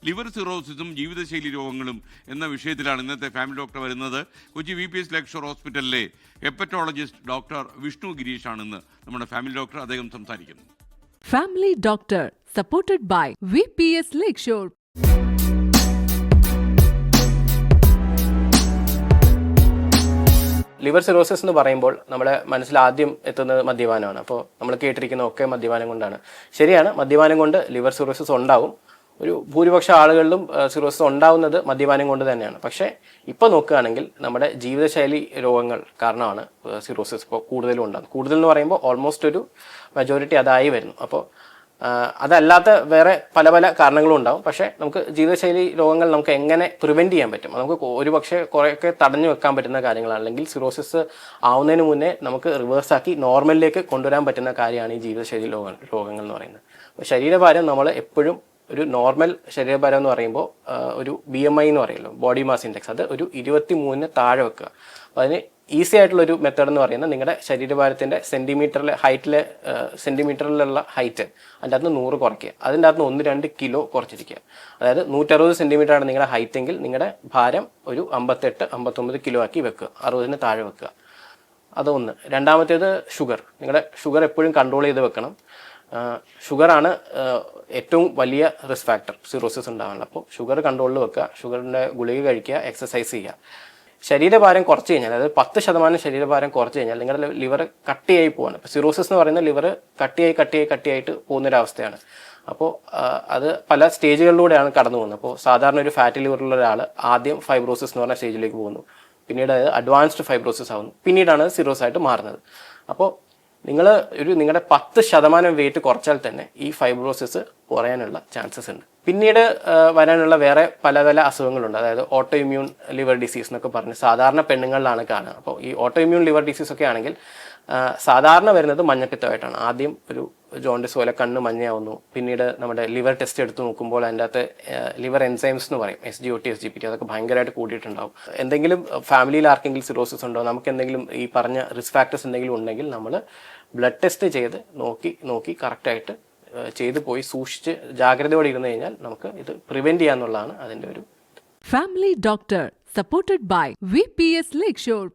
Liver സിറോസിസും ജീവിതശൈലി രോഗങ്ങളും എന്ന വിഷയത്തിലാണ് ഇന്നത്തെ ഫാമിലി ഡോക്ടർ വരുന്നത്. കൊച്ചി VPS ലക്ഷർ ഹോസ്പിറ്റലിലെ ഹെപ്പറ്റോളജിസ്റ്റ് ഡോക്ടർ വിഷ്ണു ഗിരീഷാണ് ഇന്ന് നമ്മുടെ ഫാമിലി ഡോക്ടർ. അദ്ദേഹം സംസാരിക്കുന്നു. Family Doctor, supported by VPS Lakeshore. Liver cirrhosis എന്ന് പറയുമ്പോൾ നമ്മുടെ മനസ്സിൽ ആദ്യം എത്തുന്നത് മദ്യപാനമാണ്. അപ്പോൾ നമ്മൾ കേട്ടിരിക്കുന്ന ഒക്കെ മദ്യപാനം കൊണ്ടാണ്. ശരിയാണ്, മദ്യപാനം കൊണ്ട് ലിവർ സിറോസിസ് ഉണ്ടാവും. ഒരു ഭൂരിപക്ഷം ആളുകളിലും സിറോസിസ് ഉണ്ടാവുന്നത് മദ്യപാനം കൊണ്ട് തന്നെയാണ്. പക്ഷേ ഇപ്പോൾ നോക്കുകയാണെങ്കിൽ നമ്മുടെ ജീവിതശൈലി രോഗങ്ങൾ കാരണമാണ് സിറോസിസ് ഇപ്പോൾ കൂടുതലും ഉണ്ടാകുന്നത്. കൂടുതൽ എന്ന് പറയുമ്പോൾ ഓൾമോസ്റ്റ് ഒരു മെജോറിറ്റി അതായി വരുന്നു. അപ്പോൾ അതല്ലാത്ത വേറെ പല പല കാരണങ്ങളും ഉണ്ടാവും. പക്ഷേ നമുക്ക് ജീവിതശൈലി രോഗങ്ങൾ നമുക്ക് എങ്ങനെ പ്രിവെൻറ്റ് ചെയ്യാൻ പറ്റും, നമുക്ക് ഒരു പക്ഷേ കുറേയൊക്കെ തടഞ്ഞു വെക്കാൻ പറ്റുന്ന കാര്യങ്ങളാണ്. അല്ലെങ്കിൽ സിറോസിസ് ആവുന്നതിന് മുന്നേ നമുക്ക് റിവേഴ്സാക്കി നോർമലിലേക്ക് കൊണ്ടുവരാൻ പറ്റുന്ന കാര്യമാണ് ഈ ജീവിതശൈലി രോഗങ്ങൾ എന്ന് പറയുന്നത്. അപ്പോൾ ശരീരഭാരം നമ്മൾ എപ്പോഴും ഒരു നോർമൽ ശരീരഭാരം എന്ന് പറയുമ്പോൾ ഒരു BMI എന്ന് പറയുമല്ലോ, ബോഡി മാസ് ഇൻഡെക്സ്, അത് ഒരു 23 താഴെ വെക്കുക. അപ്പോൾ അതിന് ഈസി ആയിട്ടുള്ളൊരു മെത്തേഡ് എന്ന് പറയുന്നത് നിങ്ങളുടെ ശരീരഭാരത്തിൻ്റെ സെൻറ്റിമീറ്ററിലുള്ള ഹൈറ്റ് അതിൻ്റെ അകത്ത് 100 കുറയ്ക്കുക. അതിൻ്റെ അകത്ത് 1-2 കിലോ കുറച്ചിരിക്കുക. അതായത് 160 സെൻറ്റിമീറ്ററാണ് നിങ്ങളുടെ ഹൈറ്റ് എങ്കിൽ നിങ്ങളുടെ ഭാരം ഒരു 58-59 കിലോ ആക്കി വെക്കുക, 60-ന് താഴെ വെക്കുക. അതൊന്ന്. രണ്ടാമത്തേത് ഷുഗർ. നിങ്ങളുടെ ഷുഗർ എപ്പോഴും കൺട്രോൾ ചെയ്ത് വെക്കണം. ഷുഗറാണ് ഏറ്റവും വലിയ റിസ്ക് ഫാക്ടർ സിറോസിസ് ഉണ്ടാവാനുള്ള. അപ്പോൾ ഷുഗർ കൺട്രോളിൽ വെക്കുക, ഷുഗറിൻ്റെ ഗുളിക കഴിക്കുക, എക്സസൈസ് ചെയ്യുക. ശരീരഭാരം കുറച്ച് കഴിഞ്ഞാൽ, അതായത് 10% ശരീരഭാരം കുറച്ച് കഴിഞ്ഞാൽ നിങ്ങളുടെ ലിവർ കട്ടിയായി പോവാണ്. ഇപ്പോൾ സിറോസിസ് എന്ന് പറയുന്ന ലിവർ കട്ടിയായിട്ട് പോകുന്നൊരവസ്ഥയാണ്. അപ്പോൾ അത് പല സ്റ്റേജുകളിലൂടെയാണ് കടന്നു പോകുന്നത്. അപ്പോൾ സാധാരണ ഒരു ഫാറ്റി ലിവറുള്ള ഒരാൾ ആദ്യം ഫൈബ്രോസിസ് എന്ന് പറഞ്ഞ സ്റ്റേജിലേക്ക് പോകുന്നു, പിന്നീട് അത് അഡ്വാൻസ്ഡ് ഫൈബ്രോസിസ് ആവുന്നു, പിന്നീടാണ് സിറോസ് ആയിട്ട് മാറുന്നത്. അപ്പോൾ നിങ്ങളുടെ 10% വെയിറ്റ് കുറച്ചാൽ തന്നെ ഈ ഫൈബ്രോസിസ് കുറയാനുള്ള ചാൻസസ് ഉണ്ട്. പിന്നീട് വരാനുള്ള വേറെ പല പല അസുഖങ്ങളുണ്ട്. അതായത് ഓട്ടോ ഇമ്മ്യൂൺ ലിവർ ഡിസീസ് എന്നൊക്കെ പറഞ്ഞ് സാധാരണ പെണ്ണുങ്ങളിലാണ് കാണുക. അപ്പോൾ ഈ ഓട്ടോ ഇമ്മ്യൂൺ ലിവർ ഡിസീസ് ഒക്കെ ആണെങ്കിൽ സാധാരണ വരുന്നത് മഞ്ഞപ്പിത്തമായിട്ടാണ്. ആദ്യം ഒരു ജോണ്ടിസ് പോലെ കണ്ണ് മഞ്ഞയാവുന്നു. പിന്നീട് നമ്മുടെ ലിവർ ടെസ്റ്റ് എടുത്ത് നോക്കുമ്പോൾ അതിൻ്റെ അകത്ത് ലിവർ എൻസൈംസ് എന്ന് പറയും, SGOT SGPT, അതൊക്കെ ഭയങ്കരമായിട്ട് കൂടിയിട്ടുണ്ടാവും. എന്തെങ്കിലും ഫാമിലിയിൽ ആർക്കെങ്കിലും സിറോസിസ് ഉണ്ടോ, നമുക്ക് എന്തെങ്കിലും ഈ പറഞ്ഞ റിസ്ക് ഫാക്ടേഴ്സ് എന്തെങ്കിലും ഉണ്ടെങ്കിൽ നമ്മൾ ബ്ലഡ് ടെസ്റ്റ് ചെയ്ത് നോക്കി കറക്റ്റായിട്ട് ചെയ്തു പോയി സൂക്ഷിച്ച് ജാഗ്രതയോടെ ഇരുന്ന് കഴിഞ്ഞാൽ നമുക്ക് ഇത് പ്രിവെൻറ്റ് ചെയ്യാന്നുള്ളതാണ് അതിൻ്റെ ഒരു. Family Doctor, supported by VPS Lakeshore.